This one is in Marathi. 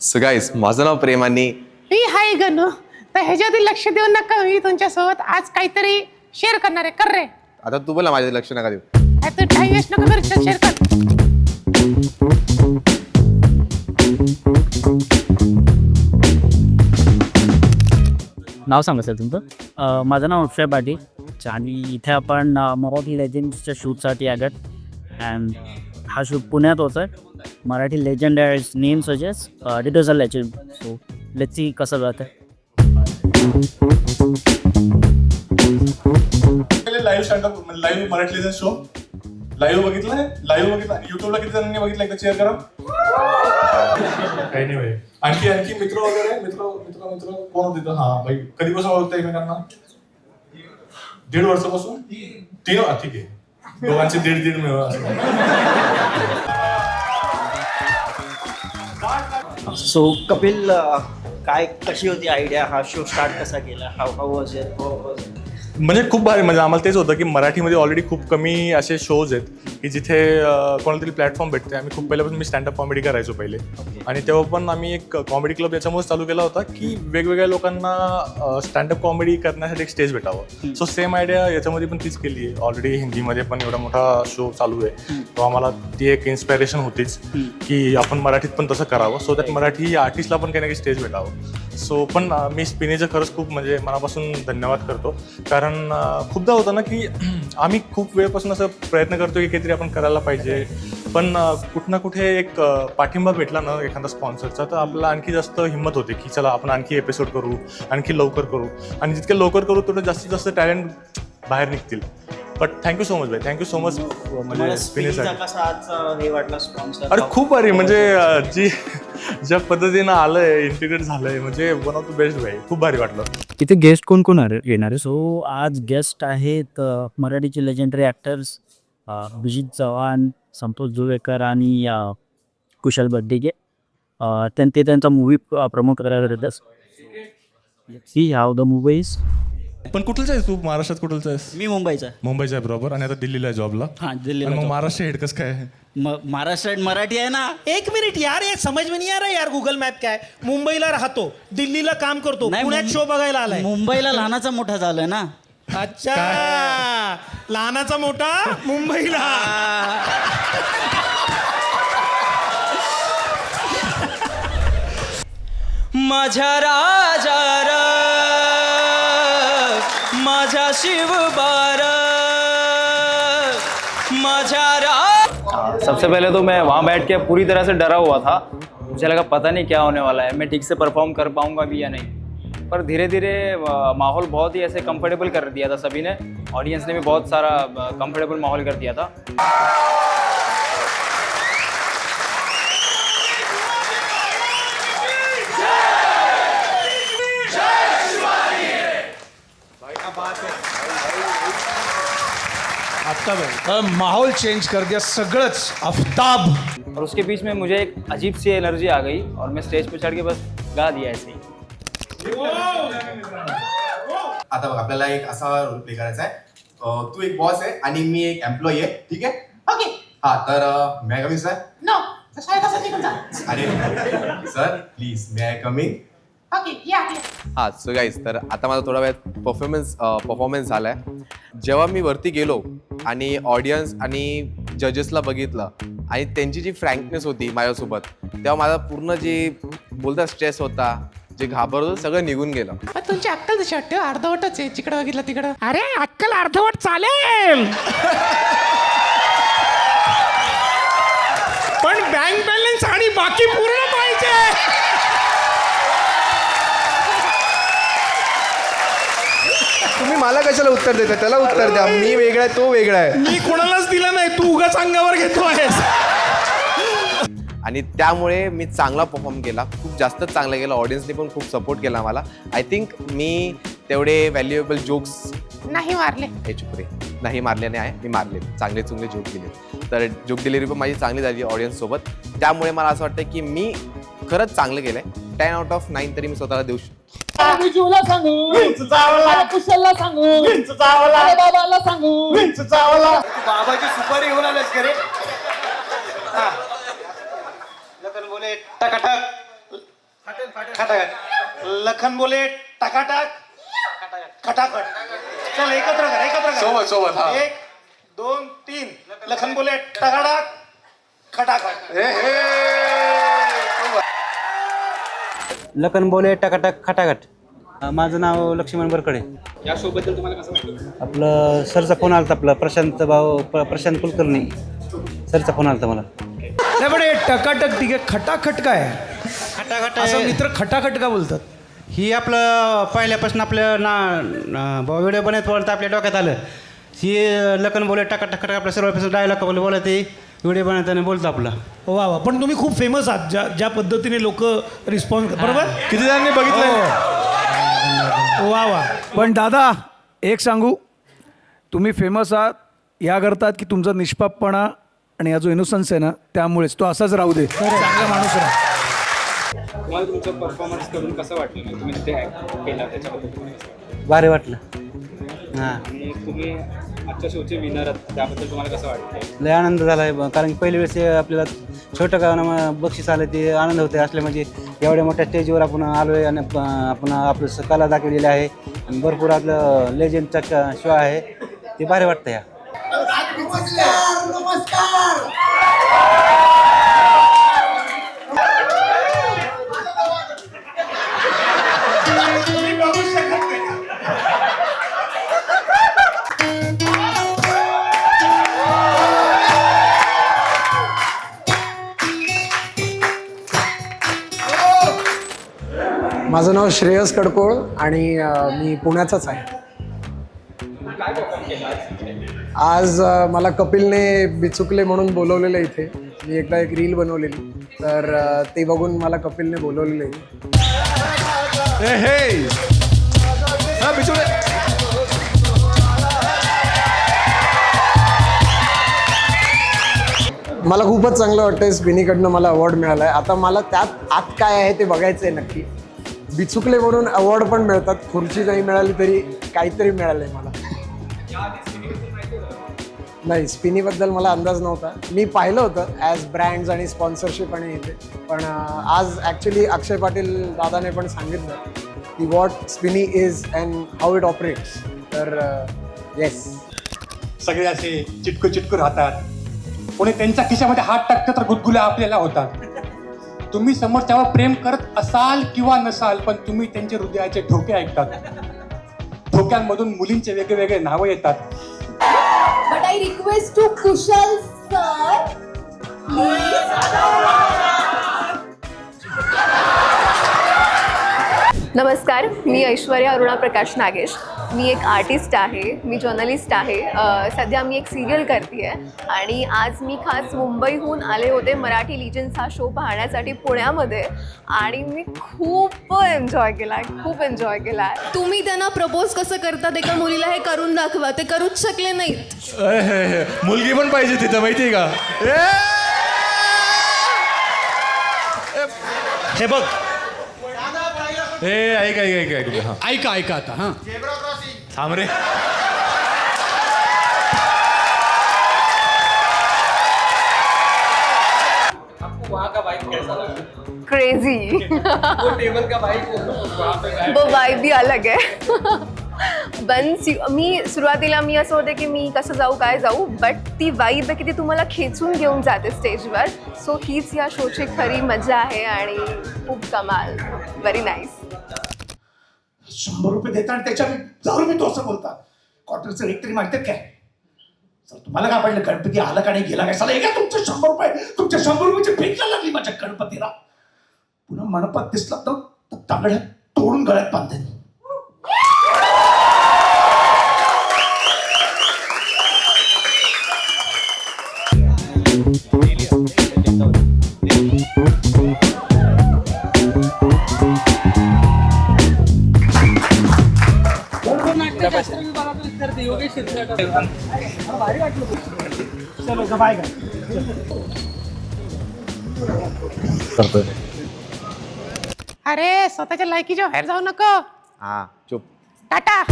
सो गाईस, माझं नाव प्रेम आणि मी हाय गणू. तर ह्याच्यावरती लक्ष देऊ नका. मी तुमच्यासोबत आज काहीतरी शेअर करणार आहे. कर रे. आता तू बोला, माझ्या लक्ष नका देऊ. आता टाइम वेस्ट नका कर. शेअर कर. नाव सांगा सर तुमचं. माझं नाव अक्षय पाटील आणि इथे आपण मराठी लेजंड्सच्या शूटसाठी आगत. अँड हा शूट पुण्यात होता आहे. Marathi legend name suggest it is a legend. So let's see कसं जातं. Live standup live Marathi legend show live बघितलं आणि युट्यूबला किती जणांनी बघितलं एकदा शेअर करा. काही नाही भाई. आणखी मित्र वगैरे मित्र कोण होते तर? हा भाई, कधीपासून ओळखता एकमेकांना? 1.5 वर्षापासून? 3. ठीक आहे, दोघांचे 1.5 मिळवा. सो कपिल, कशी होती आयडिया? हा शो स्टार्ट कसा केला? How was it? म्हणजे खूप भारी. म्हणजे आम्हाला तेच होतं की मराठीमध्ये ऑलरेडी खूप कमी असे शोज आहेत की जिथे कोणाला तरी प्लॅटफॉर्म भेटते. आम्ही खूप पहिल्यापासून मी स्टँडअप कॉमेडी करायचो पहिले, आणि तेव्हा पण आम्ही एक कॉमेडी क्लब याच्यामुळेच चालू केला होता की वेगवेगळ्या लोकांना स्टँडअप कॉमेडी करण्यासाठी एक स्टेज भेटावं. सो सेम आयडिया याच्यामध्ये पण तीच केली आहे. ऑलरेडी हिंदीमध्ये पण एवढा मोठा शो चालू आहे, तो आम्हाला ती एक इन्स्पिरेशन होतीच की आपण मराठीत पण तसं करावं, सो दॅट मराठी आर्टिस्टला पण काही ना काही स्टेज भेटावं. सो पण मी स्पिनेचं खरंच खूप म्हणजे मनापासून धन्यवाद करतो. कारण खूपदा होतं ना की आम्ही खूप वेळपासून असं प्रयत्न करतो की काहीतरी आपण करायला पाहिजे, पण कुठं ना कुठे एक पाठिंबा भेटला ना एखादा स्पॉन्सरचा, तर आपल्याला आणखी जास्त हिंमत होते की चला आपण आणखी एपिसोड करू, आणखी लवकर करू, आणि जितके लवकर करू तेवढं जास्तीत जास्त टॅलेंट बाहेर निघतील. बट थँक्यू सो मच भाई, थँक्यू सो मच. म्हणजे स्पिनेसाठी अरे खूप भारी. म्हणजे ज्या पद्धतीनं आलंय, इंटिग्रेट झालंय, म्हणजे वन ऑफ द बेस्ट भाई. खूप भारी वाटलं. इथे गेस्ट कोण कोण येणार आहे? सो आज गेस्ट आहेत मराठीचे लेजेंडरी ॲक्टर्स अभिजित चव्हाण, संतोष जुवेकर आणि कुशल बड्डेगे. ते त्यांचा मूवी प्रमोट करायला येतात. See how the movie is. पण कुठलंच आहेस तू? महाराष्ट्रात कुठलंच आहेस? मी मुंबईचा. मुंबईचा आहे बरोबर, आणि आता दिल्लीला आहे जॉबला. हाँ, दिल्लीला मग महाराष्ट्र हेड कसं काय? महाराष्ट्र मराठी आहे ना. 1 मिनिट यार, ये समझ में नहीं आ रहा यार. गूगल मॅप काय? मुंबईला राहतो, दिल्लीला काम करतो, पुण्यात शो बघायला आलाय. मुंबईला लहानाचा मोठा झालाय ना. अच्छा, लहानाचा मोठा मुंबईला. माझ्या राजा माझा शिवबार माझा सबसे पहले तो मैं वहाँ बैठ के पूरी तरह से डरा हुआ था. मुझे लगा पता नहीं क्या होने वाला है, मैं ठीक से परफॉर्म कर पाऊंगा भी या नहीं. पर धीरे धीरे माहौल बहुत ही ऐसे कंफर्टेबल कर दिया था सभी ने. ऑडियंस ने भी बहुत सारा कंफर्टेबल माहौल कर दिया था. माहौल चेंज कर दिया सगळंच. आफ्ताब. और उसके बीच में मुझे एक अजीब सी एनर्जी आ गई और मैं स्टेज पे चढ़ के बस गा दिया ऐसे ही. आता बघ, आपल्याला एक असा रोल प्ले करायचा आहे. तू एक बॉस आहे आणि मी एक एम्प्लॉई आहे, ठीक आहे? ओके. हा, तर मे आय कमिंग सर? नो. शाळेत असं निघून जा. अरे sir please, may I coming? Okay, या. हा, सो गाईज, तर आता माझा थोडा वेळ परफॉर्मन्स झाला आहे. जेव्हा मी वरती गेलो आणि ऑडियन्स आणि जजेसला बघितलं आणि त्यांची जी फ्रँकनेस होती माझ्यासोबत, तेव्हा माझा पूर्ण जे बोलता स्ट्रेस होता, जे घाबरत होतं, सगळं निघून गेलं. पण तुमची अक्कल तशी वाटते, अर्धवटच आहे. जिकडे बघितलं तिकडं. अरे अक्कल अर्धवट चालेल, पण बँक बॅलन्स आणि बाकी पूर्ण पाहिजे. तुम्ही मला कशाला उत्तर देता? त्याला उत्तर द्या. मी वेगळा आहे, तो वेगळा आहे. मी कोणालाच दिलं नाही, तू उगाच अंगावर घेतो आहेस. आणि त्यामुळे मी चांगला परफॉर्म केला, खूप जास्त चांगला केला. ऑडियन्सने पण खूप सपोर्ट केला मला. आय थिंक मी तेवढे व्हॅल्युएबल जोक्स नाही मारले. हे चुपरे नाही मारले नाही आहे, मी मारले. चांगले जोक दिले. तर जोक डिलिव्हरी पण माझी चांगली झाली ऑडियन्ससोबत. त्यामुळे मला असं वाटतं की मी खरंच चांगलं केलं आहे. 10 आउट ऑफ 9 तरी मी स्वतःला देऊ शकतो. विजूला सांगू, कुशलला सांगू, बाबाला सांगू. बाबाची सुपारी घेऊन आलेस का रे? बोले टकाटक खटाखट लखन बोले टकाटक खटाखट. चल एकत्र कर सोबत हा. 1 2 3 लखन बोले टकाटक खटाखट. लखन बोले टकाटक खटाखट. माझं नाव लक्ष्मण बरकडे. या शो बद्दल तुम्हाला कसं वाटलं? आपलं सरचा फोन आला आपला प्रशांत कुलकर्णी सरचा फोन आला मला. नाही पण हे टकाटक ठीक आहे, खटाखट काय आहे? खटाखट असं मित्र खटाखट का बोलतात? ही आपलं पहिल्यापासून आपलं व्हिडिओ बनत बोलतं आपल्या डोक्यात आलं. ही लखन बोले टकाटक खटाखट आपल्या सर्वांपासून डायलॉग बोलत ते व्हिडिओ बनवताना बोलतो आपला. वा वा, पण तुम्ही खूप फेमस आहात ज्या पद्धतीने लोक रिस्पॉन्स, बरोबर? किती जणांनी बघितलं? वा वा. पण दादा एक सांगू, तुम्ही फेमस आहात याकरता की तुमचा निष्पापपणा आणि हा जो इनोसन्स आहे ना, त्यामुळेच तो असाच राहू दे. चांगला माणूस राहा. तुम्हाला तुमचं परफॉर्मन्स करून कसं वाटलं? म्हणजे तुम्ही तिथे ॲक्ट केला त्याच्याबद्दल तुम्हाला कसं वाटलं? भारी वाटलं. हां, आणि तुम्ही आजच्या शोचे विनर आहात, त्याबद्दल तुम्हाला कसं वाटतं? लय आनंद झाला आहे. कारण की पहिल्या वेळेस आपल्याला छोटं गाणं बक्षीस आलं ते आनंद होते. असले म्हणजे एवढ्या मोठ्या स्टेजवर आपण आलो आहे आणि आपण आपलं कला दाखवलेली आहे आणि भरपूर आपलं लेजंडचा शो आहे, ते भारी वाटतं. या माझं नाव श्रेयस कडकोळ आणि मी पुण्याचाच आहे. आज मला कपिलने बिचुकले म्हणून बोलवलेलं इथे. मी एकदा एक रील बनवलेली, तर ते बघून मला कपिलने बोलवलेलं इथे. मला खूपच चांगलं वाटतंय. स्पिनीकडनं मला अवॉर्ड मिळाला आहे. आता मला त्यात आत काय आहे ते बघायचं आहे नक्की. बिचुकले म्हणून अवॉर्ड पण मिळतात, खुर्ची नाही मिळाली तरी काहीतरी मिळालं आहे मला. नाही, स्पिनीबद्दल मला अंदाज नव्हता. मी पाहिलं होतं ॲज ब्रँड्स आणि स्पॉन्सरशिप आणि इथे, पण आज ॲक्च्युली अक्षय पाटील दादाने पण सांगितलं की what Spini is and how it operates. तर येस, सगळे असे चिटकू राहतात. कोणी त्यांच्या खिशामध्ये हात टाकतं तर गुदगुल्या आपल्याला होतात. तुम्ही समोरच्यावर प्रेम करत असाल किंवा नसाल, पण तुम्ही त्यांचे हृदयाचे ठोके ऐकतात. ठोक्यांमधून मुलींचे वेगवेगळे नावं येतात. But I request to Kushal sir, please. नमस्कार, मी ऐश्वर्या अरुणा प्रकाश नागेश. मी एक आर्टिस्ट आहे, मी जर्नलिस्ट आहे. सध्या मी एक सिरियल करते आहे आणि आज मी खास मुंबईहून आले होते मराठी लिजन्स हा शो पाहण्यासाठी पुण्यामध्ये, आणि मी खूप एन्जॉय केला आहे. तुम्ही त्यांना प्रपोज कसं करतात एका मुलीला हे करून दाखवा. ते करूच शकले नाहीत. मुलगी पण पाहिजे तिथं, माहिती आहे का? हे बघ, ऐका आता. हां, थांब रे. क्रेजी. वो वाइब भी अलग है. मी सुरुवातीला मी असं होते की मी कसं जाऊ काय जाऊ, बट ती वाईब आहे की ती तुम्हाला खेचून घेऊन जाते स्टेजवर. सो हीच या शोची खरी मजा आहे आणि खूप कमाल. Very nice. 100 रुपये देता आणि त्याच्या 1000 रुपये तो असं बोलतात. क्वार्टरचं रेट तरी मागतात काय? सर तुम्हाला काय पडलं, गणपती आला का नाही गेला काय? साला का तुमचे 100 रुपये, तुमच्या 100 रुपयाची भीक लागली माझ्या गणपतीला. पुन्हा मनपात दिसला तर तांगड्यात तोडून गळ्यात बांधेन. अरे स्वतःच्या लायकीच्या बाहेर जाऊ नको. हां, चुप. टाटा.